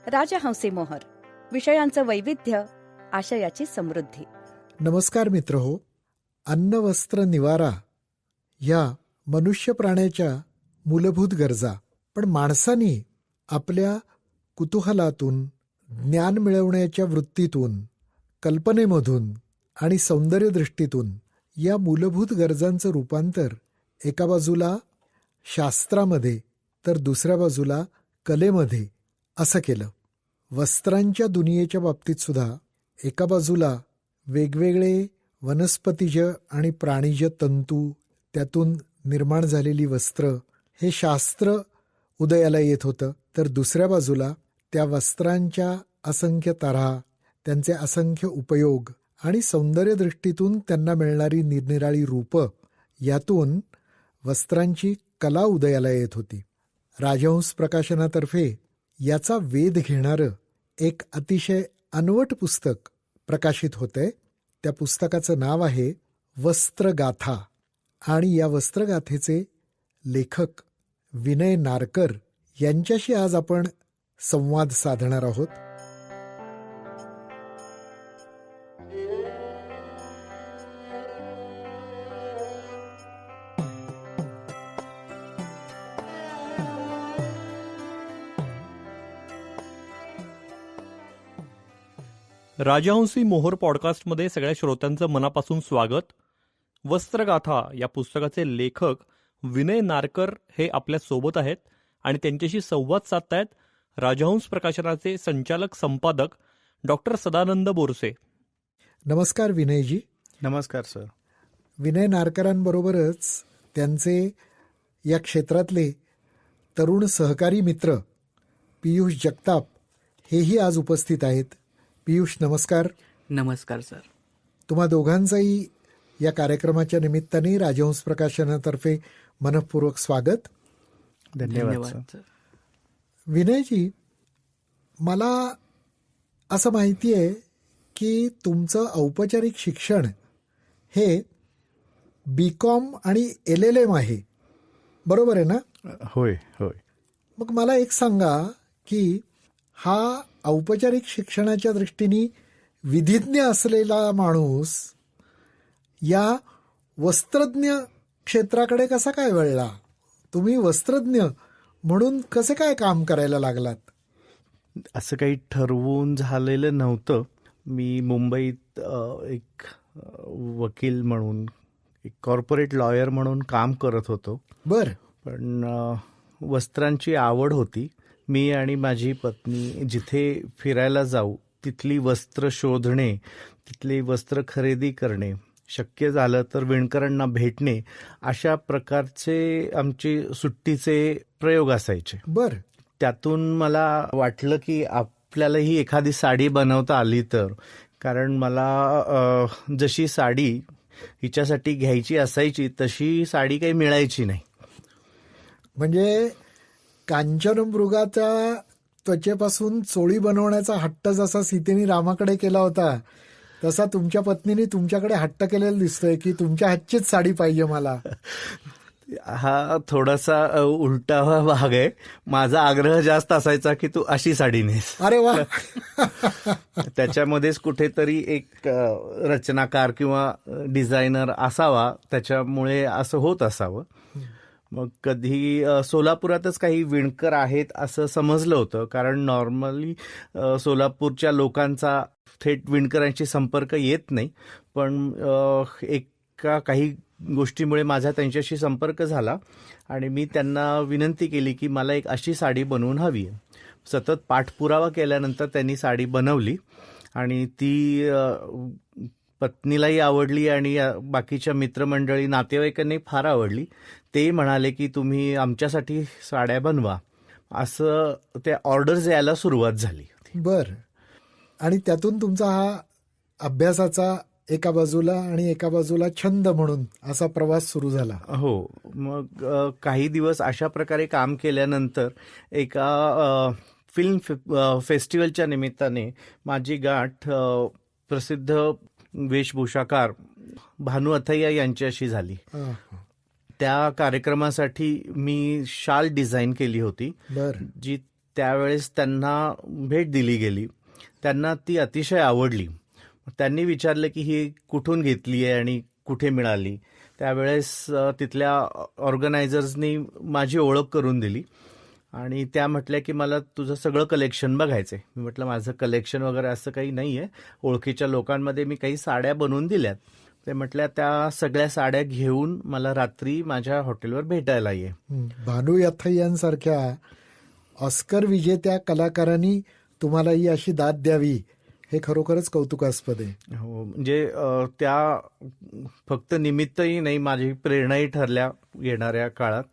राजहंसी मोहर, विषयांचं वैविध्य, आशयाची समृद्धी. नमस्कार मित्र हो. अन्न वस्त्र निवारा ह्या मनुष्य प्राण्याच्या मूलभूत गरजा, पण माणसानी आपल्या कुतूहलातून, ज्ञान मिळवण्याच्या वृत्तीतून, कल्पनेमधून आणि सौंदर्यदृष्टीतून या मूलभूत गरजांचं रूपांतर एका बाजूला शास्त्रामध्ये तर दुसऱ्या बाजूला कलेमध्ये असं केलं. वस्त्रांच्या दुनियेच्या बाबतीत सुद्धा एका बाजूला वेगवेगळे वनस्पतीज आणि प्राणीज तंतू, त्यातून निर्माण झालेली वस्त्र हे शास्त्र उदयाला येत होतं, तर दुसऱ्या बाजूला त्या वस्त्रांच्या असंख्य तऱ्हा, त्यांचे असंख्य उपयोग आणि सौंदर्यदृष्टीतून त्यांना मिळणारी निरनिराळी रूपं, यातून वस्त्रांची कला उदयाला येत होती. राजहंस प्रकाशनातर्फे याचा वेध घेणारं एक अतिशय अनवट पुस्तक प्रकाशित होतंय. त्या पुस्तकाचं नाव आहे वस्त्रगाथा, आणि या वस्त्रगाथेचे लेखक विनय नारकर यांच्याशी आज आपण संवाद साधणार आहोत. राजहंसी मोहर पॉडकास्टमध्ये सगळ्या श्रोत्यांचं मनापासून स्वागत. वस्त्रगाथा या पुस्तकाचे लेखक विनय नारकर हे आपल्या सोबत आहेत आणि त्यांच्याशी संवाद साधतायत राजहंस प्रकाशनाचे संचालक संपादक डॉक्टर सदानंद बोरसे. नमस्कार विनयजी. नमस्कार सर. विनय नारकरांबरोबरच त्यांचे या क्षेत्रातले तरुण सहकारी मित्र पियुष जगताप हेही आज उपस्थित आहेत. पियुष, नमस्कार. नमस्कार सर. तुम्हा दोघांचंही या कार्यक्रमाच्या निमित्ताने राजहंस प्रकाशनातर्फे मनःपूर्वक स्वागत. धन्यवाद सर. विनयजी, मला असं माहिती आहे की तुमचं औपचारिक शिक्षण हे BCom आणि LLM आहे, बरोबर आहे ना? होय होय. मग मला एक सांगा की हा औपचारिक शिक्षणाच्या दृष्टीने विधिज्ञ असलेला माणूस या वस्त्रज्ञ क्षेत्राकडे कसा काय वळला? तुम्ही वस्त्रज्ञ म्हणून कसे काय काम करायला लागलात? असं काही ठरवून झालेलं नव्हतं. मी मुंबईत एक वकील म्हणून, एक कॉर्पोरेट लॉयर म्हणून काम करत होतो. बरं. पण वस्त्रांची आवड होती. मी आणि माझी पत्नी जिथे फिरायला जाऊ तिथली वस्त्र शोधणे, तिथली वस्त्र खरेदी करणे, शक्य झालं तर विणकरांना भेटणे, अशा प्रकारचे आमचे सुट्टीचे प्रयोग असायचे. बरं. त्यातून मला वाटलं की आपल्यालाही एखादी साडी बनवता आली तर, कारण मला जशी साडी हिच्यासाठी घ्यायची असायची तशी साडी काही मिळायची नाही. म्हणजे कांचनमृगाच्या त्वचेपासून चोळी बनवण्याचा हट्ट जसा सीतेने रामाकडे केला होता, तसा तुमच्या पत्नीने तुमच्याकडे हट्ट केलेला दिसतोय की तुमच्या हातचीच साडी पाहिजे मला. हा थोडासा उलटा भाग आहे. माझा आग्रह जास्त असायचा की तू अशी साडी नेस. अरे वा. त्याच्यामध्येच कुठेतरी एक रचनाकार किंवा डिझायनर असावा, त्याच्यामुळे असं होत असावं. मग कधी सोलापुरातच काही विणकर आहेत असं समजलं होतं, कारण नॉर्मली सोलापूरच्या लोकांचा थेट विणकरांशी संपर्क येत नाही. पण काही गोष्टीमुळे माझा त्यांच्याशी संपर्क झाला आणि मी त्यांना विनंती केली की मला एक अशी साडी बनवून हवी आहे. सतत पाठपुरावा केल्यानंतर त्यांनी साडी बनवली आणि ती पत्नीलाही आवडली आणि बाकीच्या मित्रमंडळी, नातेवाईकांनी फार आवडली. ते म्हणाले की तुम्ही आमच्यासाठी साड्या बनवा, असं त्या ऑर्डर्स यायला सुरुवात झाली. बरं. आणि त्यातून तुमचा हा अभ्यासाचा एका बाजूला आणि एका बाजूला छंद म्हणून असा प्रवास सुरू झाला. हो. मग काही दिवस अशा प्रकारे काम केल्यानंतर एका फिल्म फेस्टिवलच्या निमित्ताने माझी गाठ प्रसिद्ध वेशभूषाकार भानू अथय्या यांच्याशी झाली. त्या कार्यक्रमासाठी मी शाल डिझाईन केली होती, जी त्यावेळेस त्यांना भेट दिली गेली. त्यांना ती अतिशय आवडली. त्यांनी विचारलं की ही कुठून घेतली आहे आणि कुठे मिळाली. त्यावेळेस तिथल्या ऑर्गनायझर्सनी माझी ओळख करून दिली आणि त्या म्हटल्या की मला तुझं सगळं कलेक्शन बघायचं आहे. मी म्हटलं माझं कलेक्शन वगैरे असं काही नाही आहे. ओळखीच्या लोकांमध्ये मी काही साड्या बनवून दिल्यात. ते म्हटल्या त्या सगळ्या साड्या घेऊन मला रात्री माझ्या हॉटेलवर भेटायला ये. भानू यथै यांसारख्या ऑस्कर विजेत्या कलाकारांनी तुम्हाला ही अशी दाद द्यावी हे खरोखरच कौतुकास्पद आहे. हो, म्हणजे त्या फक्त निमित्तही नाही, माझी प्रेरणाही ठरल्या येणाऱ्या काळात.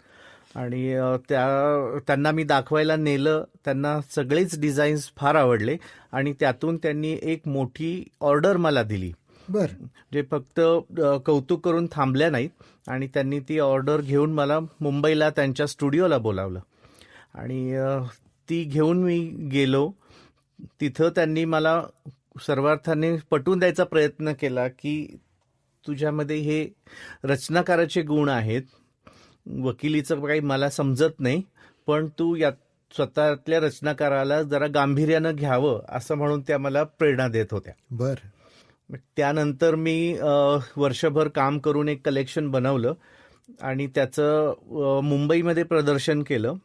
आणि त्यांना मी दाखवायला नेलं. त्यांना सगळेच डिझाईन्स फार आवडले आणि त्यातून त्यांनी एक मोठी ऑर्डर मला दिली. बर, जे फक्त कौतुक करून थांबल्या नाहीत आणि त्यांनी ती ऑर्डर घेऊन मला मुंबईला त्यांच्या स्टुडिओला बोलावलं आणि ती घेऊन मी गेलो. तिथं त्यांनी मला सर्वार्थाने पटवून द्यायचा प्रयत्न केला की तुझ्यामध्ये हे रचनाकाराचे गुण आहेत. वकिलीचं काही मला समजत नाही, पण तू या स्वतःतल्या रचनाकाराला जरा गांभीर्यानं घ्यावं असं म्हणून त्या मला प्रेरणा देत होत्या. बर. त्यानंतर मी वर्षभर काम करून एक कलेक्शन बनवलं आणि त्याचं मुंबईमध्ये प्रदर्शन केलं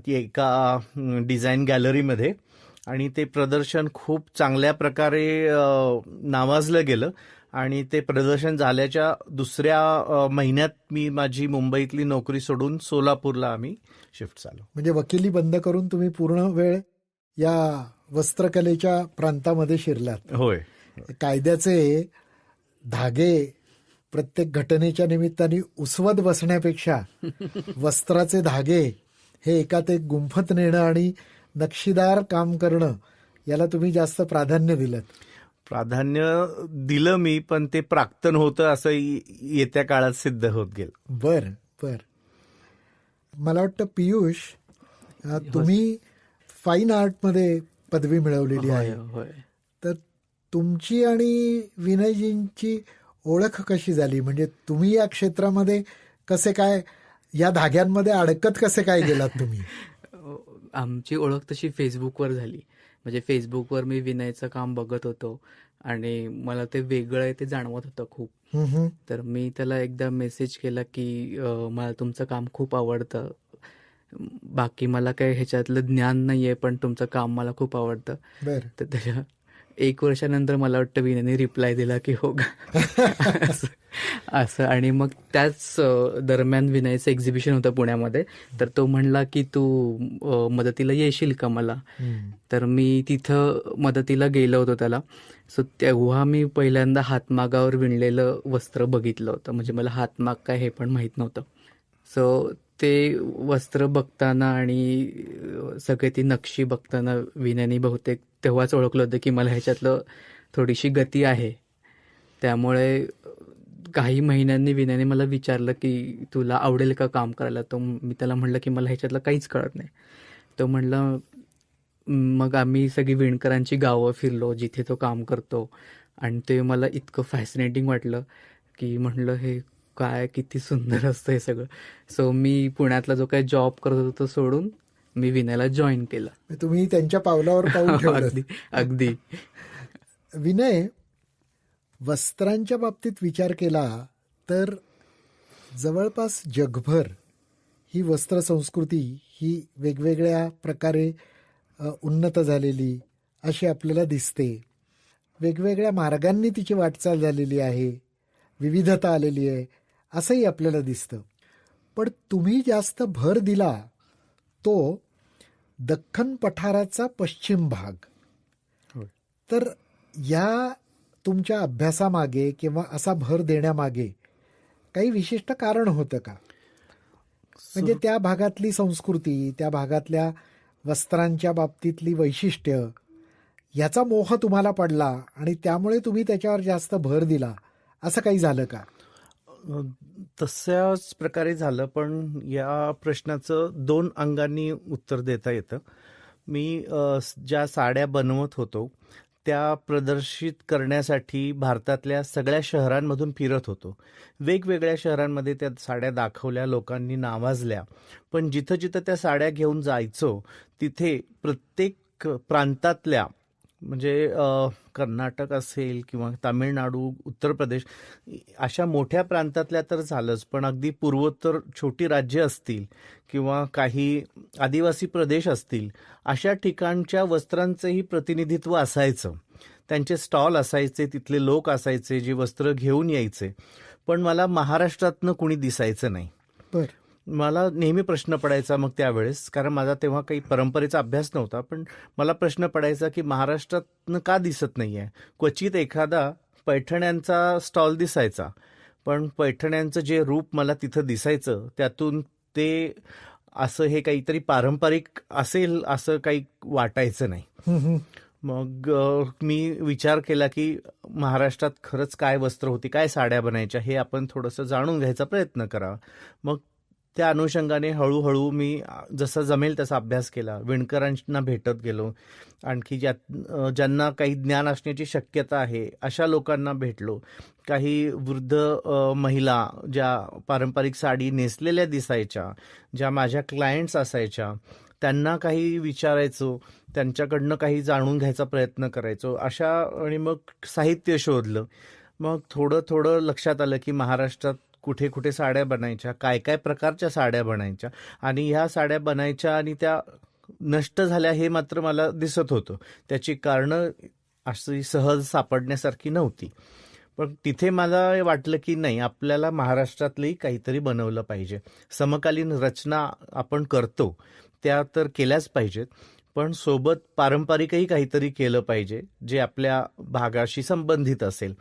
एका डिझाईन गॅलरीमध्ये. आणि ते प्रदर्शन खूप चांगल्या प्रकारे नावाजलं गेलं आणि ते प्रदर्शन झाल्याच्या दुसऱ्या महिन्यात मी माझी मुंबईतली नोकरी सोडून सोलापूरला आम्ही शिफ्ट झालो. म्हणजे वकिली बंद करून तुम्ही पूर्ण वेळ या वस्त्रकलेच्या प्रांतामध्ये शिरलात. होय. कायद्याचे धागे प्रत्येक घटनेच्या निमित्ताने उसवत बसण्यापेक्षा वस्त्राचे धागे हे एकात एक गुंफत नेणं आणि नक्षीदार काम करणं याला तुम्ही जास्त प्राधान्य दिलं. प्राधान्य दिलं मी, पण ते प्राक्तन होतं असं येत्या काळात सिद्ध होत गेलं. बर बर. मला वाटतं पियुष, तुम्ही फाईन आर्टमध्ये पदवी मिळवलेली आहे. तर तुमची आणि विनयजींची ओळख कशी झाली? म्हणजे तुम्ही या क्षेत्रामध्ये कसे काय, या धाग्यांमध्ये अडकत कसे काय गेलात तुम्ही? आमची ओळख तशी फेसबुकवर झाली. म्हणजे फेसबुकवर मी विनयचं काम बघत होतो आणि मला ते वेगळं आहे ते जाणवत होतं खूप. तर मी त्याला एकदा मेसेज केला की मला तुमचं काम खूप आवडतं. बाकी मला काही ह्याच्यातलं ज्ञान नाही आहे, पण तुमचं काम मला खूप आवडतं. तर त्याच्या 1 वर्षानंतर मला वाटतं विनयने रिप्लाय दिला की हो का असं. आणि मग त्याच दरम्यान विनयचं एक्झिबिशन होतं पुण्यामध्ये. तर तो म्हणला की तू मदतीला येशील का मला? तर मी तिथं मदतीला गेलो होतो त्याला. सो तेव्हा मी पहिल्यांदा हातमागावर विणलेलं वस्त्र बघितलं होतं. म्हणजे मला हातमाग काय हे पण माहीत नव्हतं. सो ते वस्त्र बघताना आणि सगळे ती नक्षी बघताना विनयने बहुतेक तेव्हाच ओळखलं होतं की मला ह्याच्यातलं थोडीशी गती आहे. त्यामुळे काही महिन्यांनी विनयने मला विचारलं की तुला आवडेल का काम करायला? तो मी त्याला म्हणलं की मला ह्याच्यातलं काहीच कळत नाही. तो म्हणलं, मग आम्ही सगळी विणकरांची गावं फिरलो जिथे तो काम करतो आणि ते मला इतकं फॅसिनेटिंग वाटलं की म्हणलं हे काय किती सुंदर असतं हे सगळं. सो मी पुण्यातला जो काही जॉब करत होतो तो सोडून मी विनयला जॉईन केलं. तुम्ही त्यांच्या पावलावर पाऊल ठेवलं. अगदी. विनय, वस्त्रांच्या बाबतीत विचार केला तर जवळपास जगभर ही वस्त्र संस्कृती ही वेगवेगळ्या प्रकारे उन्नत झालेली अशी आपल्याला दिसते. वेगवेगळ्या मार्गांनी तिची वाटचाल झालेली आहे, विविधता आलेली आहे असंही आपल्याला दिसतं. पण तुम्ही जास्त भर दिला तो दख्खन पठाराचा पश्चिम भाग. तर या तुमच्या अभ्यासामागे किंवा असा भर देण्यामागे काही विशिष्ट कारण होतं का? म्हणजे त्या भागातली संस्कृती, त्या भागातल्या वस्त्रांच्या बाबतीतली वैशिष्ट्य याचा मोह तुम्हाला पडला आणि त्यामुळे तुम्ही त्याच्यावर जास्त भर दिला, असं काही झालं का? तशाच प्रकारे झालं, पण या प्रश्नाचं 2 अंगांनी उत्तर देता येतं. मी ज्या साड्या बनवत होतो त्या प्रदर्शित करण्यासाठी भारतातल्या सगळ्या शहरांमधून फिरत होतो. वेगवेगळ्या शहरांमध्ये त्या साड्या दाखवल्या, लोकांनी नावाजल्या. पण जिथं जिथं त्या साड्या घेऊन जायचो तिथे प्रत्येक प्रांतातल्या म्हणजे कर्नाटक असेल किंवा तामिळनाडू, उत्तर प्रदेश अशा मोठ्या प्रांतातल्या तर झालंच, पण अगदी पूर्वोत्तर छोटी राज्य असतील किंवा काही आदिवासी प्रदेश असतील, अशा ठिकाणच्या वस्त्रांचंही प्रतिनिधित्व असायचं. त्यांचे स्टॉल असायचे, तिथले लोक असायचे जे वस्त्र घेऊन यायचे. पण मला महाराष्ट्रातनं कुणी दिसायचं नाही. बर. मला नेहमी प्रश्न पडायचा मग त्यावेळेस, कारण माझा तेव्हा काही परंपरेचा अभ्यास नव्हता, पण मला प्रश्न पडायचा की महाराष्ट्रातनं का दिसत नाहीये. क्वचित एखादा पैठण्यांचा स्टॉल दिसायचा, पण पैठण्यांचं जे रूप मला तिथं दिसायचं त्यातून ते असं हे काहीतरी पारंपरिक असेल असं काही वाटायचं नाही. मग मी विचार केला की महाराष्ट्रात खरंच काय वस्त्र होती, काय साड्या बनायच्या, हे आपण थोडंसं जाणून घ्यायचा प्रयत्न करावा. मग त्या अनुषंगाने हळूहळू मी जसं जमेल तसा अभ्यास केला. विणकरांना भेटत गेलो. आणखी ज्यांना काही ज्ञान असण्याची शक्यता आहे अशा लोकांना भेटलो. काही वृद्ध महिला ज्या पारंपरिक साडी नेसलेल्या दिसायच्या, ज्या माझ्या क्लायंट्स असायच्या, त्यांना काही विचारायचो, त्यांच्याकडनं काही जाणून घ्यायचा प्रयत्न करायचो. आणि मग साहित्य शोधलं. मग थोडं थोडं लक्षात आलं की महाराष्ट्रात कुठे कुठे साड्या बनायच्या, काय काय प्रकारच्या साड्या बनायच्या, आणि ह्या साड्या बनायच्या आणि त्या नष्ट झाल्या हे मात्र मला दिसत होतं. त्याची कारणं अशी सहज सापडण्यासारखी नव्हती. पण तिथे मला वाटलं की नाही, आपल्याला महाराष्ट्रातलंही काहीतरी बनवलं पाहिजे. समकालीन रचना आपण करतो त्या तर केल्याच पाहिजेत, पण सोबत पारंपरिकही काहीतरी केलं पाहिजे जे आपल्या भागाशी संबंधित असेल.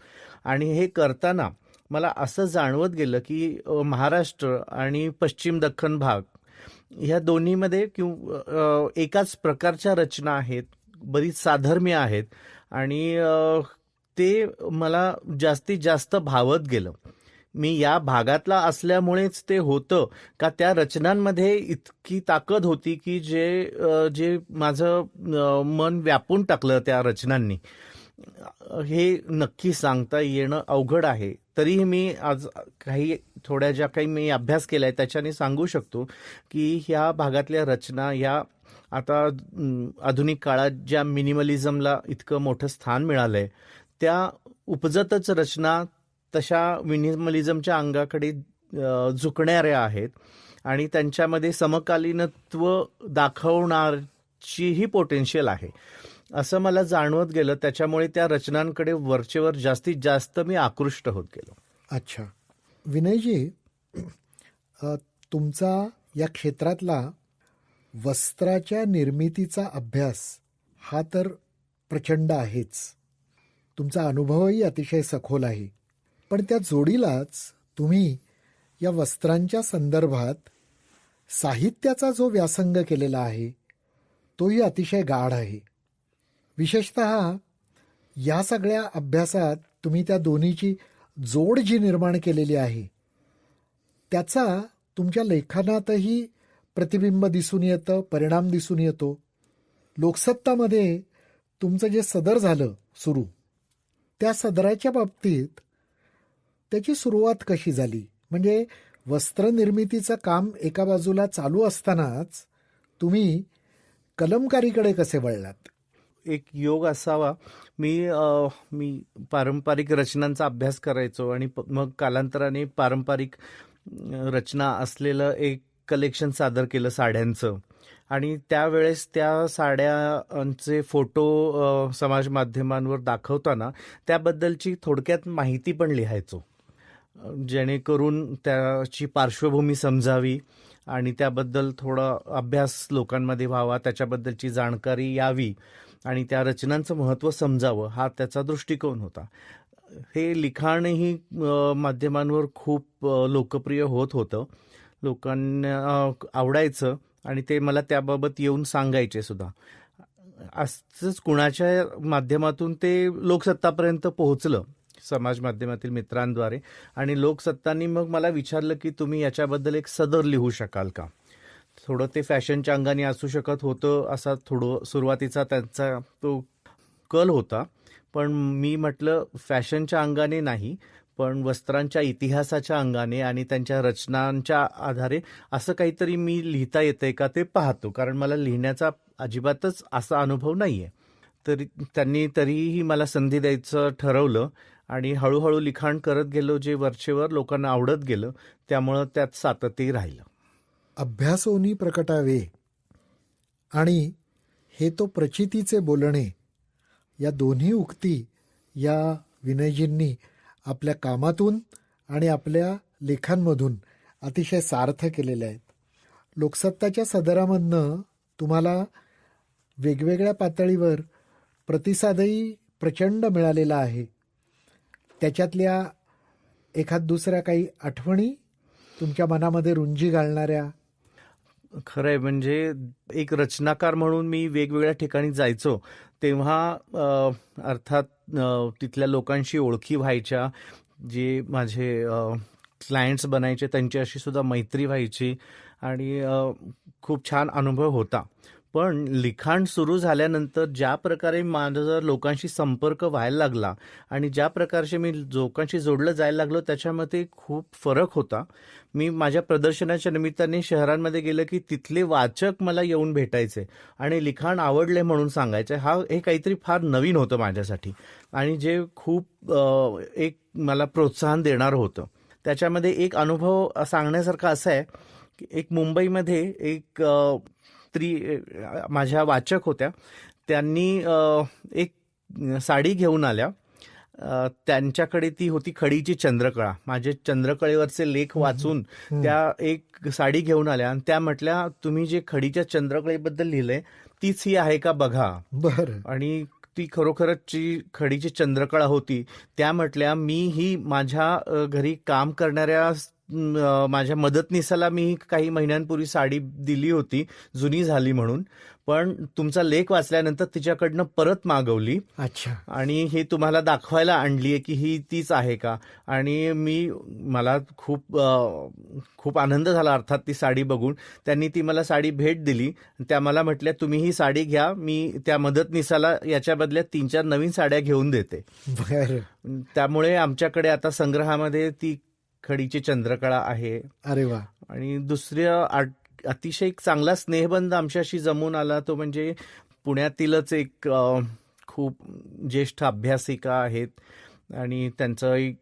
आणि हे करताना मला असं जाणवत गेलं की महाराष्ट्र आणि पश्चिम दख्खन भाग ह्या दोन्हीमध्ये एकाच प्रकारच्या रचना आहेत, बरीच साधर्म्य आहेत, आणि ते मला जास्तीत जास्त भावत गेलं. मी या भागातला असल्यामुळेच ते होतं का त्या रचनांमध्ये इतकी ताकद होती की जे माझं मन व्यापून टाकलं त्या रचनांनी. हे नक्की सांगता येणं अवघड आहे. तरीही मी आज ज्या काही मी अभ्यास केलाय त्याच्याने सांगू शकतो की ह्या भागातल्या रचना ह्या आता आधुनिक काळात ज्या मिनिमलिझमला इतकं मोठं स्थान मिळालंय त्या उपजतच रचना तशा मिनिमलिझमच्या अंगाकडे झुकणाऱ्या आहेत, आणि त्यांच्यामध्ये समकालीनत्व दाखवण्याचीही पोटेन्शियल आहे असं मला जाणवत गेलं. त्याच्यामुळे त्या रचनांकडे वरचेवर जास्तीत जास्त मी आकृष्ट होत गेलो. अच्छा विनयजी, तुमचा या क्षेत्रातला वस्त्राच्या निर्मितीचा अभ्यास हा तर प्रचंड आहेच. तुमचा अनुभवही अतिशय सखोल आहे. पण त्या जोडीलाच तुम्ही या वस्त्रांच्या संदर्भात साहित्याचा जो व्यासंग केलेला आहे तोही अतिशय गाढ आहे. विशेषतः या सगळ्या अभ्यासात तुम्ही त्या दोन्हीची जोड जी निर्माण केलेली आहे त्याचा तुमच्या लेखनातही प्रतिबिंब दिसून येतं, परिणाम दिसून येतो. लोकसत्तामध्ये तुमचं जे सदर झालं सुरू, त्या सदराच्या बाबतीत त्याची सुरुवात कशी झाली? म्हणजे वस्त्रनिर्मितीचं काम एका बाजूला चालू असतानाच तुम्ही कलमकारीकडे कसे वळलात? एक योग असावा. मी पारंपरिक रचनांचा अभ्यास करायचो आणि मग कालांतराने पारंपरिक रचना असलेलं एक कलेक्शन सादर केलं साड्यांचं, आणि त्यावेळेस त्या साड्यांचे फोटो समाज माध्यमांवर दाखवताना त्याबद्दलची थोडक्यात माहिती पण लिहायचो, जेणेकरून त्याची पार्श्वभूमी समजावी आणि त्याबद्दल थोडा अभ्यास लोकांमध्ये व्हावा, त्याच्याबद्दलची जाणकारी यावी आणि त्या रचनांचं महत्त्व समजावं, हा त्याचा दृष्टिकोन होता. हे लिखाणही माध्यमांवर खूप लोकप्रिय होत होतं, लोकांना आवडायचं आणि ते मला त्याबाबत येऊन सांगायचे सुद्धा. असंच कुणाच्या माध्यमातून ते लोकसत्तापर्यंत पोहोचलं, समाज माध्यमातील मित्रांद्वारे, आणि लोकसत्तांनी मग मला विचारलं की तुम्ही याच्याबद्दल एक सदर लिहू शकाल का. थोडं ते फॅशनच्या अंगाने असू शकत होतं, असा थोडं सुरुवातीचा त्यांचा तो कल होता. पण मी म्हटलं फॅशनच्या अंगाने नाही, पण वस्त्रांच्या इतिहासाच्या अंगाने आणि त्यांच्या रचनांच्या आधारे असं काहीतरी मी लिहिता येतंय का ते पाहतो, कारण मला लिहिण्याचा अजिबातच असा अनुभव नाहीये. तरी त्यांनी तरीही मला संधी द्यायचं ठरवलं आणि हळूहळू लिखाण करत गेलो, जे वरचेवर लोकांना आवडत गेलं. त्यामुळं त्यात सातत्यही राहिलं. अभ्यासोनी प्रकटावे आणि हे तो प्रचितीचे बोलणे, या दोन्ही उक्ती या विनयजींनी आपल्या कामातून आणि आपल्या लेखांमधून अतिशय सार्थ केलेल्या आहेत. लोकसत्ताच्या सदरामधनं तुम्हाला वेगवेगळ्या पातळीवर प्रतिसादही प्रचंड मिळालेला आहे. त्याच्यातल्या एखाद दुसऱ्या काही आठवणी तुमच्या मनामध्ये रुंजी घालणाऱ्या? खरंय, म्हणजे एक रचनाकार म्हणून मी वेगवेगळ्या ठिकाणी जायचो तेव्हा अर्थात तिथल्या लोकांशी ओळखी व्हायच्या, जे माझे क्लायंट्स बनायचे त्यांच्याशी सुद्धा मैत्री व्हायची आणि खूप छान अनुभव होता. पण लिखाण सुरू झाल्यानंतर ज्या प्रकारे माझा लोकांशी संपर्क व्हायला लागला आणि ज्या प्रकारचे मी लोकांशी जोडलं जायला लागलो त्याच्यामध्ये खूप फरक होता. मी माझ्या प्रदर्शनाच्या निमित्ताने शहरांमध्ये गेलं की तिथले वाचक मला येऊन भेटायचे आणि लिखाण आवडले म्हणून सांगायचे. हे काहीतरी फार नवीन होतं माझ्यासाठी आणि जे खूप एक मला प्रोत्साहन देणारं होतं. त्याच्यामध्ये एक अनुभव सांगण्यासारखा असा आहे की एक मुंबईमध्ये एक स्त्री माझ्या वाचक होत्या. त्यांनी एक साडी घेऊन आल्या. त्यांच्याकडे ती होती खडीची चंद्रकळा. माझे चंद्रकळेवरचे लेख वाचून त्या एक साडी घेऊन आल्या आणि त्या म्हटल्या, तुम्ही जे खडीच्या चंद्रकळेबद्दल लिहिलंय तीच ही आहे का बघा. बरं. आणि ती खरोखरच जी खडीची चंद्रकळा होती. त्या म्हटल्या, मी ही माझ्या घरी काम करणाऱ्या माझ्या मदतनीसाला मी काही महिन्यांपूर्वी साडी दिली होती, जुनी झाली म्हणून, पण तुमचा लेख वाचल्यानंतर तिच्याकडनं परत मागवली. अच्छा. आणि हे तुम्हाला दाखवायला आणली आहे की ही तीच आहे का. आणि मला खूप आनंद झाला अर्थात ती साडी बघून. त्यांनी ती मला साडी भेट दिली. त्या मला म्हटल्या, तुम्ही ही साडी घ्या, मी त्या मदतनीसाला याच्या बदल्यात 3-4 नवीन साड्या घेऊन देते. बरं. त्यामुळे आमच्याकडे आता संग्रहामध्ये ती खडीची चंद्रकळा आहे. अरे वा. आणि दुसऱ्या अतिशय चांगला स्नेहबंध आमच्याशी जमून आला तो म्हणजे पुण्यातीलच एक खूप ज्येष्ठ अभ्यासिका आहेत आणि त्यांचा एक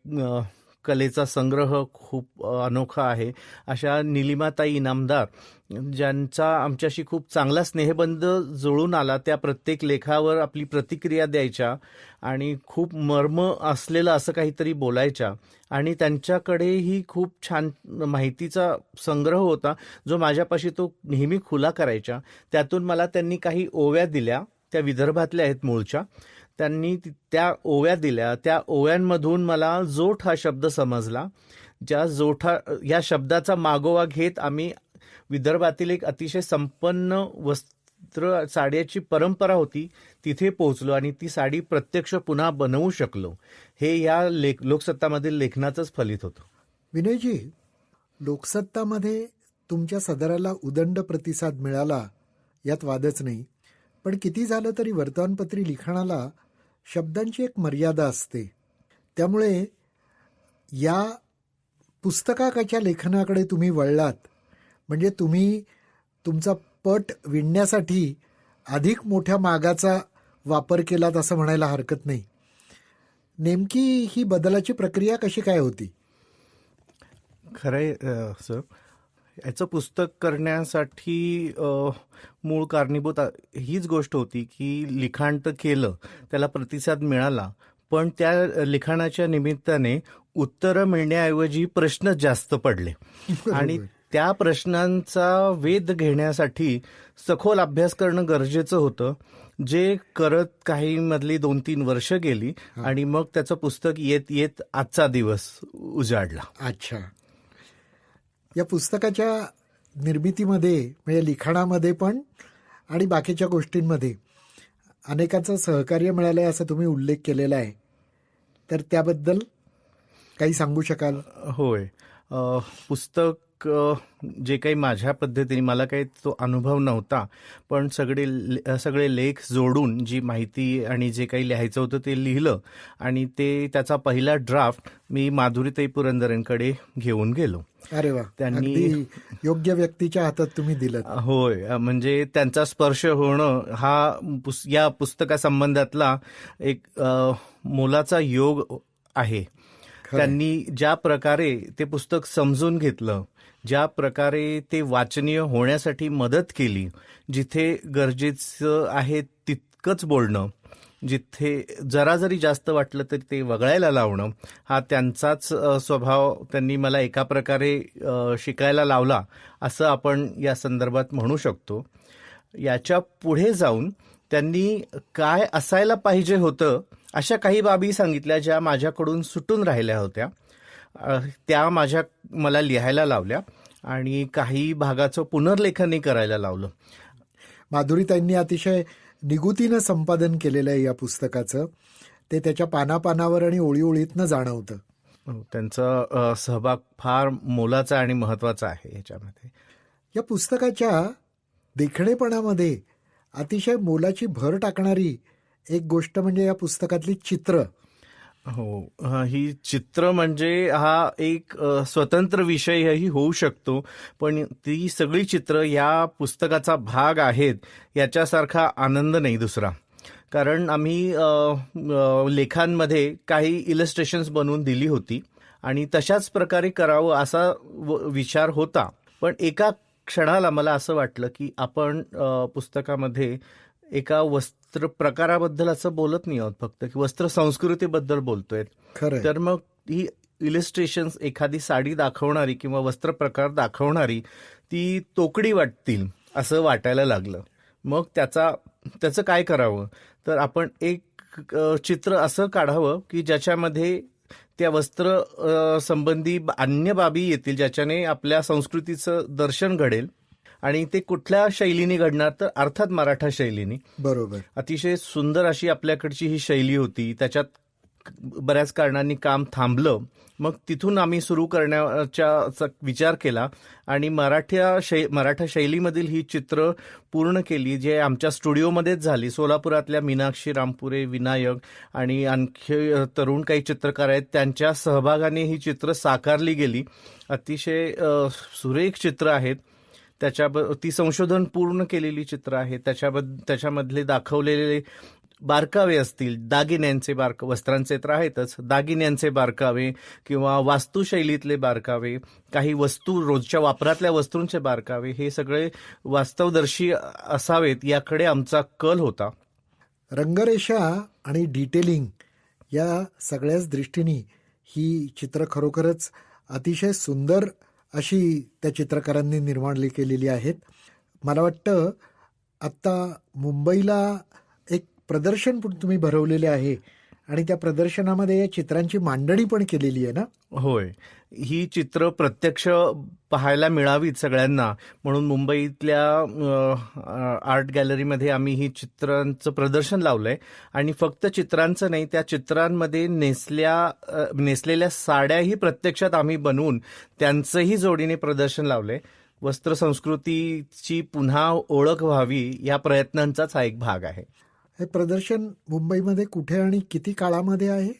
कलेचा संग्रह खूप अनोखा आहे. अशा निलिमाताई इनामदार, ज्यांचा आमच्याशी खूप चांगला स्नेहबंध जुळून आला. त्या प्रत्येक लेखावर आपली प्रतिक्रिया द्यायच्या आणि खूप मर्म असलेलं असं काहीतरी बोलायच्या. आणि त्यांच्याकडेही खूप छान माहितीचा संग्रह होता जो माझ्यापाशी तो नेहमी खुला करायच्या. त्यातून मला त्यांनी काही ओव्या दिल्या, त्या विदर्भातल्या आहेत मूळच्या. त्यांनी त्या ओव्या दिल्या. त्या ओव्यांमधून मला जोठ हा शब्द समजला. या शब्दाचा मागोवा घेत आम्ही विदर्भातील एक अतिशय संपन्न वस्त्र साड्याची परंपरा होती तिथे पोहोचलो आणि ती साडी प्रत्यक्ष पुन्हा बनवू शकलो. हे या लोकसत्तामधील लेखनाचंच फलित होतं. विनयजी, लोकसत्तामध्ये तुमच्या सदराला उदंड प्रतिसाद मिळाला, यात वादच नाही. पण किती झालं तरी वर्तमानपत्री लिखाणाला शब्दांची एक मर्यादा असते. त्यामुळे या पुस्तकाच्या लेखनाकडे तुम्ही वळलात म्हणजे तुम्ही तुमचा पट विणण्यासाठी अधिक मोठ्या मागाचा वापर केलात असं म्हणायला हरकत नाही. नेमकी ही बदलाची प्रक्रिया कशी काय होती? खरंय सर, याचं पुस्तक करण्यासाठी मूळ कारणीभूत हीच गोष्ट होती की लिखाण तर केलं, त्याला प्रतिसाद मिळाला, पण त्या लिखाणाच्या निमित्ताने उत्तरं मिळण्याऐवजी प्रश्न जास्त पडले. आणि त्या प्रश्नांचा वेध घेण्यासाठी सखोल अभ्यास करणं गरजेचं होतं, जे करत काही मधली 2-3 वर्ष गेली आणि मग त्याचं पुस्तक येत येत आजचा दिवस उजाडला. अच्छा. या पुस्तकाच्या निर्मितीमध्ये म्हणजे लिखाणामध्ये पण आणि बाकीच्या गोष्टींमध्ये अनेकांचं सहकार्य मिळालंय असं तुम्ही उल्लेख केलेला आहे, तर त्याबद्दल काही सांगू शकाल? होय. पुस्तक जे काही माझ्या पद्धतीने, मला काही तो अनुभव नव्हता, पण सगळे लेख जोडून जी माहिती आणि जे काही लिहायचं होतं ते लिहिलं आणि त्याचा पहिला ड्राफ्ट मी माधुरीताई पुरंदरेंकडे घेऊन गेलो. अरे वा, अगदी योग्य व्यक्तीच्या हातात तुम्ही दिलं. होय, म्हणजे त्यांचा स्पर्श होणं हा या पुस्तकासंबंधातला एक मोलाचा योग आहे. त्यांनी ज्या प्रकारे ते पुस्तक समजून घेतलं, ज्या प्रकारे ते वाचनीय होण्यासाठी मदत केली, जिथे गरजेचं आहे तितकंच बोलणं, जिथे जरा जरी जास्त वाटलं तरी ते वगळायला लावणं, हा त्यांचाच स्वभाव त्यांनी मला एका प्रकारे शिकायला लावला असं आपण या संदर्भात म्हणू शकतो. याच्या पुढे जाऊन त्यांनी काय असायला पाहिजे होतं अशा काही बाबी सांगितल्या ज्या माझ्याकडून सुटून राहिल्या होत्या. त्या मला लिहायला लावल्या आणि काही भागाचं पुनर्लेखनही करायला लावलं. माधुरीताईंनी अतिशय निगुतीनं संपादन केलेलं आहे या पुस्तकाचं. ते त्याच्या पानापानावर आणि ओळीओळीतनं जाणवतं. त्यांचा सहभाग फार मोलाचा आणि महत्वाचा आहे याच्यामध्ये. या पुस्तकाच्या देखणेपणामध्ये अतिशय मोलाची भर टाकणारी एक गोष्ट म्हणजे या पुस्तकातली चित्र. हो, ही चित्र म्हणजे हा एक स्वतंत्र विषयही होऊ शकतो, पण ती सगळी चित्र या पुस्तकाचा भाग आहेत याच्यासारखा आनंद नाही दुसरा. कारण आम्ही लेखांमध्ये काही इलस्ट्रेशन्स बनवून दिली होती आणि तशाच प्रकारे करावं असा विचार होता. पण एका क्षणाला मला असं वाटलं की आपण पुस्तकामध्ये एका वस्त्र प्रकाराबद्दल असं बोलत नाही आहोत फक्त, की वस्त्र संस्कृतीबद्दल बोलतोय. तर मग ही इलिस्ट्रेशन्स एखादी साडी दाखवणारी किंवा वस्त्र प्रकार दाखवणारी ती तोकडी वाटतील असं वाटायला लागलं. मग त्याचं काय करावं, तर आपण एक चित्र असं काढावं की ज्याच्यामध्ये त्या वस्त्र संबंधी अन्य बाबी येतील, ज्याच्याने आपल्या संस्कृतीचं दर्शन घडेल. आणि ते कुठल्या शैलीने घडणार, तर अर्थात मराठा शैलीने. बरोबर. अतिशय सुंदर अशी आपल्याकडची ही शैली होती. त्याच्यात बऱ्याच कारणांनी काम थांबलं. मग तिथून आम्ही सुरू करण्याचा विचार केला आणि मराठा शैलीमधील ही चित्र पूर्ण केली, जे आमच्या स्टुडिओमध्येच झाली. सोलापुरातल्या मीनाक्षी रामपुरे, विनायक आणि आणखी तरुण काही चित्रकार आहेत, त्यांच्या सहभागाने ही चित्र साकारली गेली. अतिशय सुरेख चित्र आहेत. ती संशोधन पूर्ण केलेली चित्र आहेत. त्याच्यामधले दाखवलेले बारकावे असतील, दागिन्यांचे वस्त्रांचे तर आहेतच, दागिन्यांचे बारकावे किंवा वास्तुशैलीतले बारकावे, काही वस्तू रोजच्या वापरातल्या वस्तूंचे बारकावे, हे सगळे वास्तवदर्शी असावेत याकडे आमचा कल होता. रंगरेषा आणि डिटेलिंग या सगळ्याच दृष्टीने ही चित्र खरोखरच अतिशय सुंदर अशी त्या चित्रकारांनी निर्माण केलेली आहेत. मला वाटतं आत्ता मुंबईला एक प्रदर्शन पण तुम्ही भरवलेले आहे आणि त्या प्रदर्शनामध्ये या चित्रांची मांडणी पण केलेली आहे ना? होय, ही चित्र प्रत्यक्ष पाहायला मिळावीत सगळ्यांना म्हणून मुंबईतल्या आर्ट गॅलरीमध्ये आम्ही ही चित्रांचं प्रदर्शन लावलंय. आणि फक्त चित्रांचं नाही, त्या चित्रांमध्ये नेसलेल्या साड्याही प्रत्यक्षात आम्ही बनवून त्यांचंही जोडीने प्रदर्शन लावलंय. वस्त्र संस्कृतीची पुन्हा ओळख व्हावी या प्रयत्नांचाच हा एक भाग आहे. हे प्रदर्शन मुंबईमध्ये कुठे आणि किती काळामध्ये आहे?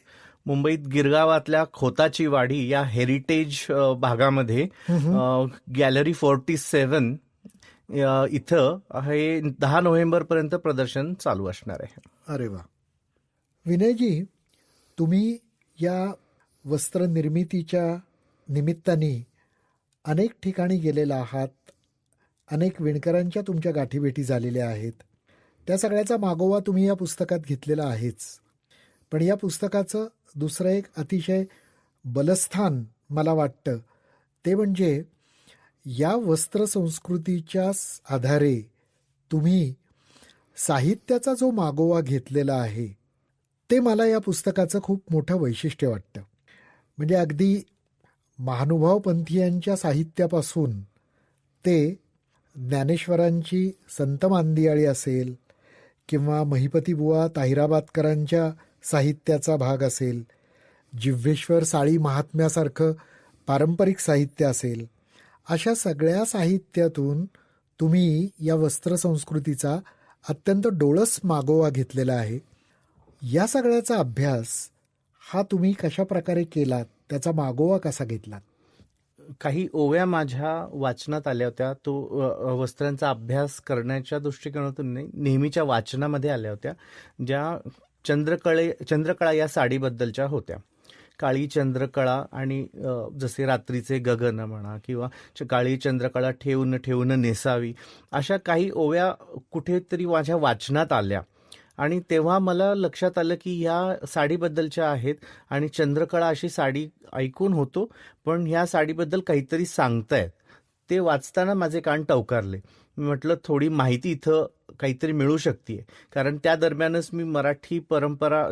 मुंबईत गिरगावातल्या खोताची वाडी या हेरिटेज भागामध्ये गॅलरी 47 इथं हे 10 नोव्हेंबरपर्यंत प्रदर्शन चालू असणार आहे. अरे वा. विनयजी, तुम्ही या वस्त्र निर्मितीच्या निमित्ताने अनेक ठिकाणी गेलेला आहात, अनेक विणकरांच्या तुमच्या गाठीभेटी झालेल्या आहेत. त्या सगळ्याचा मागोवा तुम्ही या पुस्तकात घेतलेला आहेच. पण या पुस्तकाचं दुसरं एक अतिशय बलस्थान मला वाटतं ते म्हणजे या वस्त्र संस्कृतीच्या आधारे तुम्ही साहित्याचा जो मागोवा घेतलेला आहे ते मला या पुस्तकाचं खूप मोठं वैशिष्ट्य वाटतं. म्हणजे अगदी महानुभाव पंथीयांच्या साहित्यापासून ते ज्ञानेश्वरांची संत मांदियाळी असेल किंवा महिपतीबुवा ताहिराबादकरांच्या साहित्याचा भाग असेल, जिव्हेश्वर साळी महात्म्यासारखं पारंपरिक साहित्य असेल, अशा सगळ्या साहित्यातून तुम्ही या वस्त्रसंस्कृतीचा अत्यंत डोळस मागोवा घेतलेला आहे. या सगळ्याचा अभ्यास हा तुम्ही कशा प्रकारे केलात, त्याचा मागोवा कसा घेतलात? काही ओव्या माझ्या वाचनात आल्या होत्या. तो वस्त्रांचा अभ्यास करण्याच्या दृष्टिकोनातून नाही, नेहमीच्या वाचनामध्ये आल्या होत्या, ज्या चंद्रकळा या साडीबद्दलच्या होत्या. काळी चंद्रकळा आणि जसे रात्रीचे गगन म्हणा किंवा काळी चंद्रकळा ठेवून ठेवून नेसावी, अशा काही ओव्या कुठेतरी माझ्या वाचनात आल्या. आणि तेव्हा मला लक्षात आलं की ह्या साडीबद्दलच्या आहेत आणि चंद्रकळा अशी साडी ऐकून होतो, पण ह्या साडीबद्दल काहीतरी सांगतायत. ते वाचताना माझे कान टवकारले. मी म्हटलं थोडी माहिती इथं काहीतरी मिळू शकते, कारण त्या दरम्यानच मी मराठी परंपरा,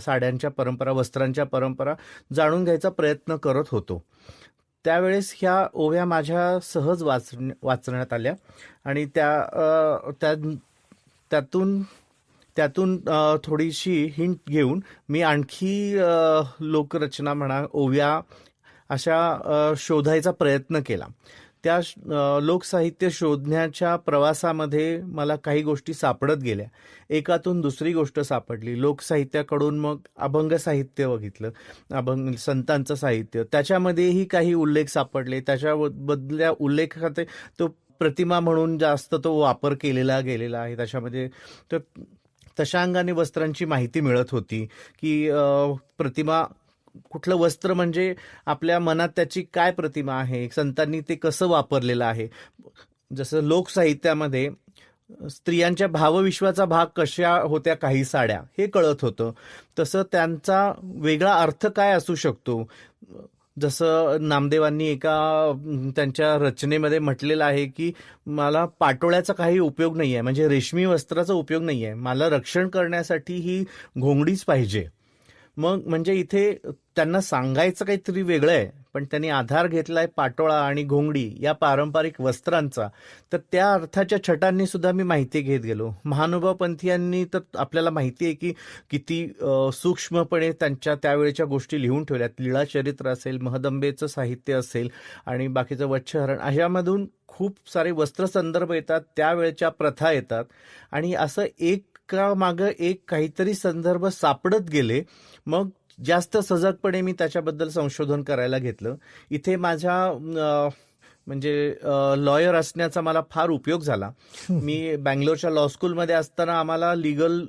साड्यांच्या परंपरा, वस्त्रांच्या परंपरा जाणून घ्यायचा प्रयत्न करत होतो. त्यावेळेस ह्या ओव्या माझ्या सहज वाचण्यात आल्या आणि त्यातून थोडीशी हिंट घेऊन मी आणखी लोकरचना म्हणा, ओव्या अशा शोधायचा प्रयत्न केला. त्या लोकसाहित्य शोधण्याच्या प्रवासामध्ये मला काही गोष्टी सापडत गेल्या. एकातून दुसरी गोष्ट सापडली. लोकसाहित्याकडून मग अभंग साहित्य बघितलं, अभंग संतांचं साहित्य, त्याच्यामध्येही काही उल्लेख सापडले. त्याच्याबद्दल्या उल्लेखात तो प्रतिमा म्हणून जास्त तो वापर केलेला गेलेला आहे. त्याच्यामध्ये तर तशा अंगाने वस्त्रांची माहिती मिळत होती की प्रतिमा, कुठलं वस्त्र म्हणजे आपल्या मनात त्याची काय प्रतिमा आहे, संतांनी ते कसं वापरलेलं आहे. जसं लोकसाहित्यामध्ये स्त्रियांच्या भावविश्वाचा भाग कशा होत्या काही साड्या, हे कळत होतं. तसं त्यांचा वेगळा अर्थ काय असू शकतो. जसं नामदेवांनी एका त्यांच्या रचनेमध्ये म्हटलेलं आहे की मला पाटोळ्याचा काही उपयोग नाही आहे, म्हणजे रेशमी वस्त्राचा उपयोग नाही आहे, मला रक्षण करण्यासाठी ही घोंगडीच पाहिजे. मग म्हणजे इथे त्यांना सांगायचं काहीतरी वेगळं आहे, पण त्यांनी आधार घेतलाय पाटोळा आणि घोंगडी या पारंपरिक वस्त्रांचा. तर त्या अर्थाच्या छटांनी सुद्धा मी माहिती घेत गेलो. महानुभाव पंथीयांनी तर आपल्याला माहिती आहे की किती सूक्ष्मपणे त्यांच्या त्यावेळेच्या गोष्टी लिहून ठेवल्यात. लीळाचरित्र असेल, महदंबेचं साहित्य असेल आणि बाकीचं वच्छहरण, अशामधून खूप सारे वस्त्रसंदर्भ येतात, त्यावेळेच्या प्रथा येतात आणि असं एका मागं एक काहीतरी संदर्भ सापडत गेले. मग जास्त सजगपणे मी त्याच्याबद्दल संशोधन करायला घेतलं. इथे माझ्या म्हणजे लॉयर असण्याचा मला फार उपयोग झाला. मी बँगलोरच्या लॉ स्कूलमध्ये असताना आम्हाला लिगल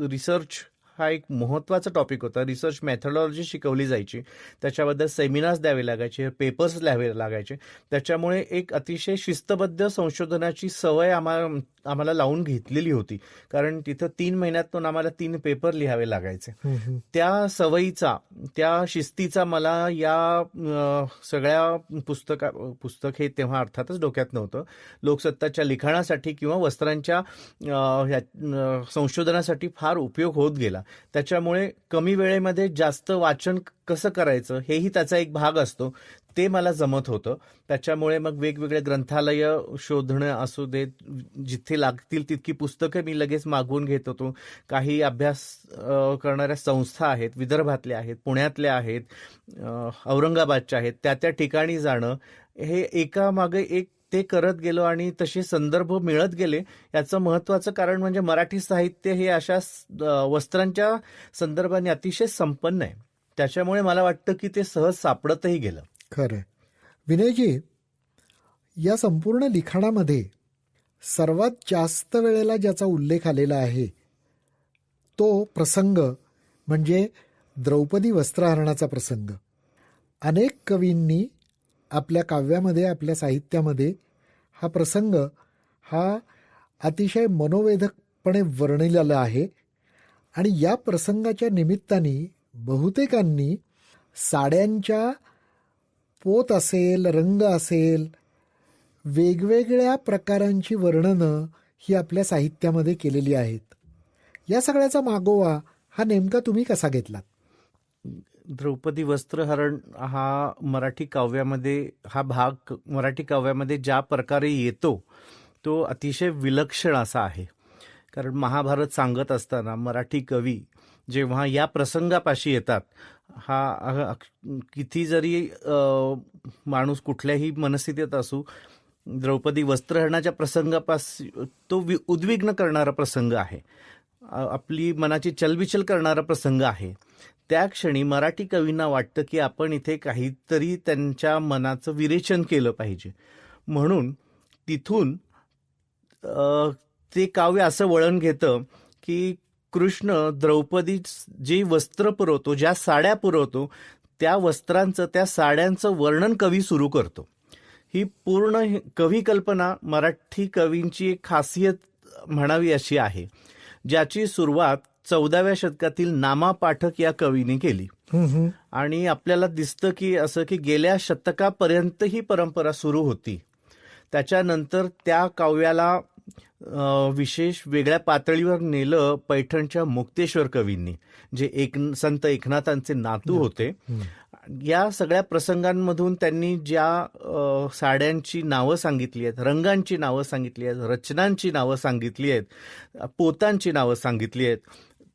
रिसर्च हा एक महत्त्वाचा टॉपिक होता. रिसर्च मेथडॉलॉजी शिकवली जायची, त्याच्याबद्दल सेमिनार्स द्यावे लागायचे, पेपर्स लिहावे लागायचे. त्याच्यामुळे एक अतिशय शिस्तबद्ध संशोधनाची सवय आम्हाला लावून घेतलेली होती, कारण तिथं 3 महिन्यातून आम्हाला 3 पेपर लिहावे लागायचे. त्या सवयीचा, त्या शिस्तीचा मला या सगळ्या पुस्तक हे तेव्हा अर्थातच डोक्यात नव्हतं. लोकसत्ताच्या लिखाणासाठी किंवा वस्त्रांच्या संशोधनासाठी फार उपयोग होत गेला. त्याच्यामुळे कमी वेळेमध्ये जास्त वाचन कसं करायचं हेही त्याचा एक भाग असतो, ते मला जमत होतं. त्याच्यामुळे मग वेगवेगळे ग्रंथालय शोधणं असू देत, जिथे लागतील तितकी पुस्तकं मी लगेच मागवून घेत होतो. काही अभ्यास करणाऱ्या संस्था आहेत, विदर्भातल्या आहेत, पुण्यातल्या आहेत, औरंगाबादच्या आहेत, त्या ठिकाणी जाणं, हे एकामागे एक ते करत गेलो आणि तसे संदर्भ मिळत गेले. याचं महत्त्वाचं कारण म्हणजे मराठी साहित्य हे अशा वस्त्रांच्या संदर्भाने अतिशय संपन्न आहे. त्याच्यामुळे मला वाटतं की ते सहज सापडतही गेलं. खरं आहे. विनयजी, या संपूर्ण लिखाणामध्ये सर्वात जास्त वेळेला ज्याचा उल्लेख आलेला आहे तो प्रसंग म्हणजे द्रौपदी वस्त्रहरणाचा प्रसंग. अनेक कवींनी आपल्या काव्यामध्ये, आपल्या साहित्यामध्ये हा प्रसंग हा अतिशय मनोवेधकपणे वर्णिलेला आहे आणि या प्रसंगाच्या निमित्ताने बहुतेकांनी साड्यांच्या पोत असेल, रंग असेल, वेगवेगळ्या प्रकारांची वर्णनं ही आपल्या साहित्यामध्ये केलेली आहेत. या सगळ्याचा मागोवा हा नेमका तुम्ही कसा घेतलात? द्रौपदी वस्त्रहरण हा मराठी काव्यामध्ये, हा भाग मराठी काव्यामध्ये ज्या प्रकारे येतो तो अतिशय विलक्षण असा आहे. कारण महाभारत सांगत असताना मराठी कवी जेव्हा या प्रसंगापाशी येतात, हा किती जरी माणूस कुठल्याही मनस्थितीत असू, द्रौपदी वस्त्रहरणाच्या प्रसंगापास तो उद्विग्न करणारा प्रसंग आहे, आपली मनाची चलबिचल करणारा प्रसंग आहे. त्या क्षणी मराठी कवींना वाटतं की आपण इथे काहीतरी त्यांच्या मनाचं विरेचन केलं पाहिजे. म्हणून तिथून ते काव्य असं वळण घेतं की कृष्ण द्रौपदी जे वस्त्र पुरवतो, ज्या साड्या पुरवतो, त्या वस्त्रांचं, त्या साड्यांचं वर्णन कवी सुरू करतो. ही पूर्ण कवी कल्पना मराठी कवींची एक खासियत म्हणावी अशी आहे, ज्याची सुरुवात 14व्या शतकातील नामा पाठक या कवीने केली. आणि आपल्याला दिसतं की असं की गेल्या शतकापर्यंत ही परंपरा सुरू होती. त्याच्यानंतर त्या काव्याला विशेष वेगळ्या पातळीवर नेलं पैठणच्या मुक्तेश्वर कवींनी, जे संत एकनाथांचे नातू होते. या सगळ्या प्रसंगांमधून त्यांनी ज्या साड्यांची नावं सांगितली आहेत, रंगांची नावं सांगितली आहेत, रचनांची नावं सांगितली आहेत, पोतांची नावं सांगितली आहेत,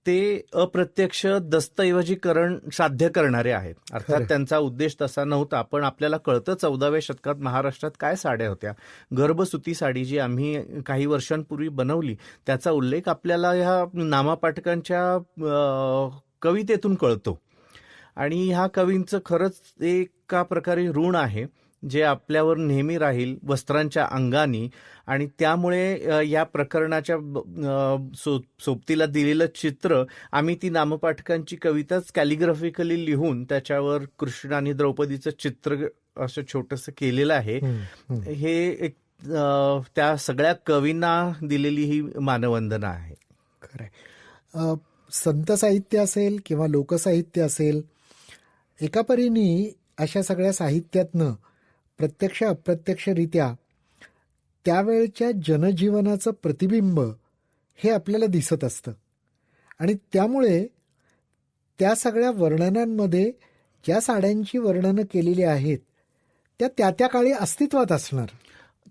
ते अप्रत्यक्ष दस्तऐवजीकरण साध्य करणारे आहेत. अर्थात त्यांचा उद्देश तसा नव्हता, पण आपल्याला कळतं 14व्या शतकात महाराष्ट्रात काय साड्या होत्या. गर्भसुती साडी जी आम्ही काही वर्षांपूर्वी बनवली, त्याचा उल्लेख आपल्याला ह्या नामापाठकांच्या कवितेतून कळतो. आणि ह्या कवींचं खरंच एका प्रकारे ऋण आहे, जे आपल्यावर नेहमी राहील वस्त्रांच्या अंगानी. आणि त्यामुळे या प्रकरणाच्या सोबतीला दिलेलं चित्र आम्ही ती नामपाठकांची कविताच कॅलिग्राफिकली लिहून त्याच्यावर कृष्ण आणि द्रौपदीचं चित्र असं छोटंसं केलेलं आहे. हे एक त्या सगळ्या कवींना दिलेली ही मानवंदना आहे. खरंय. संत साहित्य असेल किंवा लोकसाहित्य असेल, एका परीने अशा सगळ्या साहित्यातनं प्रत्यक्ष अप्रत्यक्षरित्या त्यावेळच्या जनजीवनाचं प्रतिबिंब हे आपल्याला दिसत असतं. आणि त्यामुळे त्या सगळ्या वर्णनांमध्ये ज्या साड्यांची वर्णनं केलेली आहेत त्या त्या काळी अस्तित्वात असणार,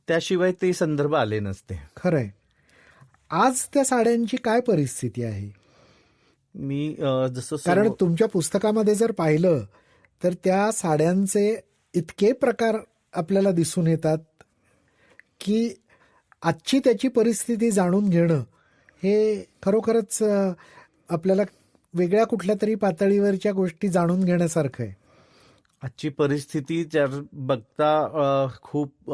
त्याशिवाय ते संदर्भ आले नसते. खरंय. आज त्या साड्यांची काय परिस्थिती आहे? मी जसं कारण तुमच्या पुस्तकामध्ये जर पाहिलं तर त्या साड्यांचे इतके प्रकार आपल्याला दिसून येतात की आजची त्याची परिस्थिती जाणून घेणं हे खरोखरच आपल्याला वेगळ्या कुठल्या तरी पातळीवरच्या गोष्टी जाणून घेण्यासारखं आहे. आजची परिस्थिती बघता खूप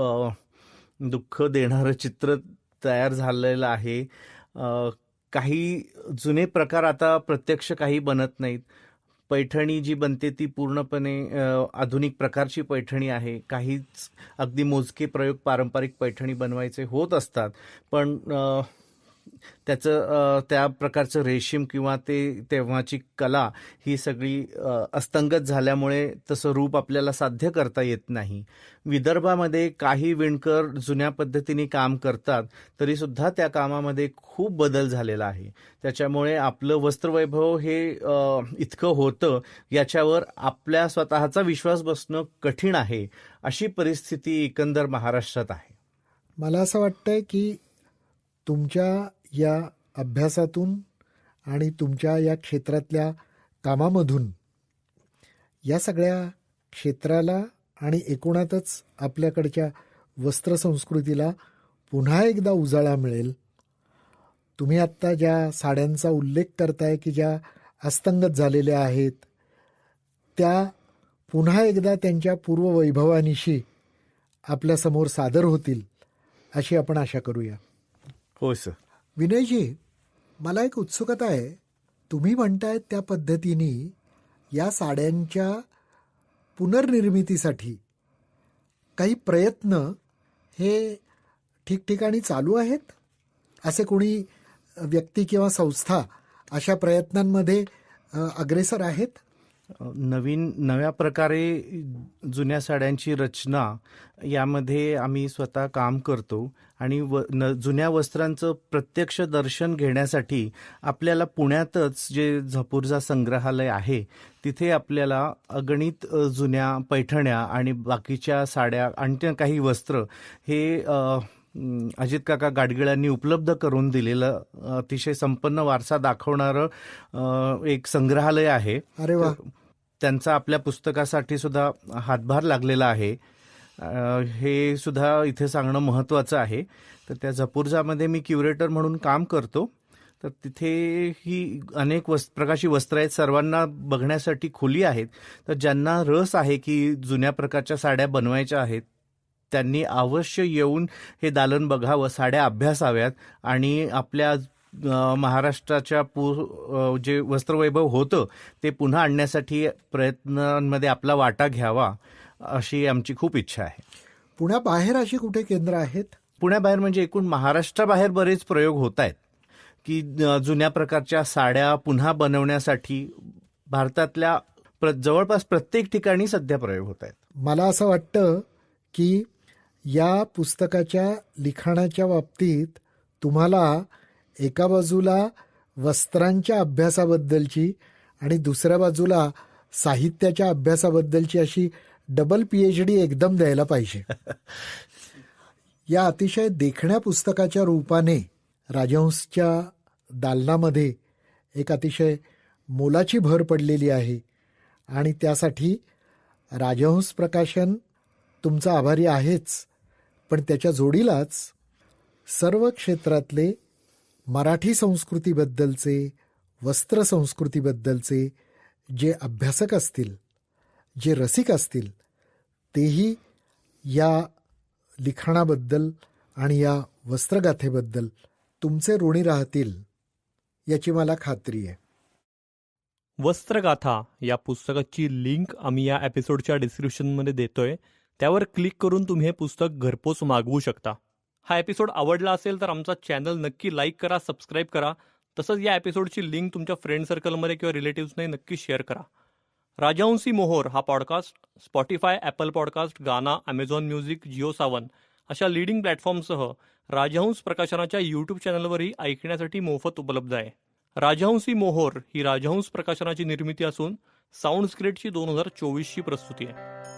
दुःख देणारं चित्र तयार झालेलं आहे. काही जुने प्रकार आता प्रत्यक्ष काही बनत नाहीत. पैठणी जी बनते ती पूर्णपणे आधुनिक प्रकारची पैठणी आहे. काहीच अगदी मोजके प्रयोग पारंपरिक पैठणी बनवायचे होत असतात, पण त्याचं त्या प्रकारचं रेशीम किंवा तेव्हाची कला ही सगळी अस्तंगत झाल्यामुळे तसं रूप आपल्याला साध्य करता येत नाही. विदर्भामध्ये काही विणकर जुन्या पद्धतीने काम करतात, तरी सुद्धा त्या कामामध्ये खूप बदल झालेला आहे. त्याच्यामुळे आपलं वस्त्रवैभव हे इतकं होतं याच्यावर आपल्या स्वतःचा विश्वास बसणं कठीण आहे. अशी परिस्थिती एकंदर महाराष्ट्रात आहे. मला असं वाटतंय की तुमच्या या अभ्यासातून आणि तुमच्या या क्षेत्रातल्या कामामधून या सगळ्या क्षेत्राला आणि एकूणातच आपल्याकडच्या वस्त्रसंस्कृतीला पुन्हा एकदा उजाळा मिळेल. तुम्ही आत्ता ज्या साड्यांचा उल्लेख करताय की ज्या अस्तंगत झालेल्या आहेत, त्या पुन्हा एकदा त्यांच्या पूर्ववैभवानिशी आपल्यासमोर सादर होतील अशी आपण आशा करूया. हो सर. विनयजी, मला एक उत्सुकता आहे. तुम्ही म्हणताय त्या पद्धतीने या साड्यांच्या पुनर्निर्मितीसाठी काही प्रयत्न हे ठिकठिकाणी चालू आहेत. असे कोणी व्यक्ती किंवा संस्था अशा प्रयत्नांमध्ये अग्रेसर आहेत? नव्या प्रकारे जुन्या साड्यांची रचना यामध्ये आम्ही स्वतः काम करतो. आणि जुन्या वस्त्रांचं प्रत्यक्ष दर्शन घेण्यासाठी आपल्याला पुण्यातच जे झपूर्झा संग्रहालय आहे, तिथे आपल्याला अगणित जुन्या पैठण्या आणि बाकीच्या साड्या आणि काही वस्त्र हे अजित काका गाडगिळांनी उपलब्ध करून दिलेलं अतिशय संपन्न वारसा दाखवणारं एक संग्रहालय आहे. अरे वा. त्यांचा आपल्या पुस्तकासाठी सुद्धा हातभार लागलेला आहे. हे सुद्धा इथे सांगणं महत्त्वाचं आहे. तर त्या झपूर्झामध्ये मी क्युरेटर म्हणून काम करतो. तर तिथे ही अनेक प्रकारची वस्त्र आहेत, सर्वांना बघण्यासाठी खुली आहेत. तर ज्यांना रस आहे की जुन्या प्रकारच्या साड्या बनवायच्या आहेत त्यांनी अवश्य येऊन हे दालन बघावं, साड्या अभ्यासाव्यात आणि आपल्या महाराष्ट्राच्या जे वस्त्रवैभव होतं ते पुन्हा आणण्यासाठी प्रयत्नांमध्ये आपला वाटा घ्यावा अशी आमची खूप इच्छा आहे. पुण्याबाहेर अशी कुठे केंद्र आहेत? पुण्याबाहेर म्हणजे एकूण महाराष्ट्राबाहेर बरेच प्रयोग होत आहेत की जुन्या प्रकारच्या साड्या पुन्हा बनवण्यासाठी भारतातल्या जवळपास प्रत्येक ठिकाणी सध्या प्रयोग होत आहेत. मला असं वाटतं की या पुस्तकाच्या लिखाणाच्या बाबतीत तुम्हाला एका बाजूला वस्त्रांच्या अभ्यासाबद्दलची आणि दुसऱ्या बाजूला साहित्याच्या अभ्यासाबद्दलची अशी डबल PhD एकदम द्यायला पाहिजे. या अतिशय देखण्या पुस्तकाच्या रूपाने राजहंसच्या दालनामध्ये एक अतिशय मोलाची भर पडलेली आहे आणि त्यासाठी राजहंस प्रकाशन तुमचा आभारी आहेच, पण त्याच्या जोडीलाच सर्व क्षेत्रातले मराठी संस्कृतीबद्दलचे, वस्त्र संस्कृतीबद्दलचे जे अभ्यासक असतील, जे रसिक असतील, तेही या लिखाणाबद्दल आणि या वस्त्रगाथेबद्दल तुमचे ऋणी राहतील याची मला खात्री आहे. वस्त्रगाथा या पुस्तकाची लिंक आम्ही या एपिसोडच्या डिस्क्रिप्शनमध्ये देतोय. त्यावर क्लिक करून तुम्ही हे पुस्तक घरपोच मागवू शकता. हा एपिसोड आवडला असेल तर आमचा चॅनल नक्की लाईक करा, सबस्क्राईब करा. तसंच या एपिसोडची लिंक तुमच्या फ्रेंड सर्कलमध्ये किंवा रिलेटिव्हजने नक्की शेअर करा. राजहंसी मोहोर हा पॉडकास्ट स्पॉटिफाय, ॲपल पॉडकास्ट, गाना, ॲमेझॉन म्युझिक, जिओ सावन अशा लीडिंग प्लॅटफॉर्मसह राजहंस प्रकाशनाच्या यूट्यूब चॅनलवरही ऐकण्यासाठी मोफत उपलब्ध आहे. राजहंसी मोहोर ही राजहंस प्रकाशनाची निर्मिती असून साऊंड स्क्रिप्टची 2024ची प्रस्तुती आहे.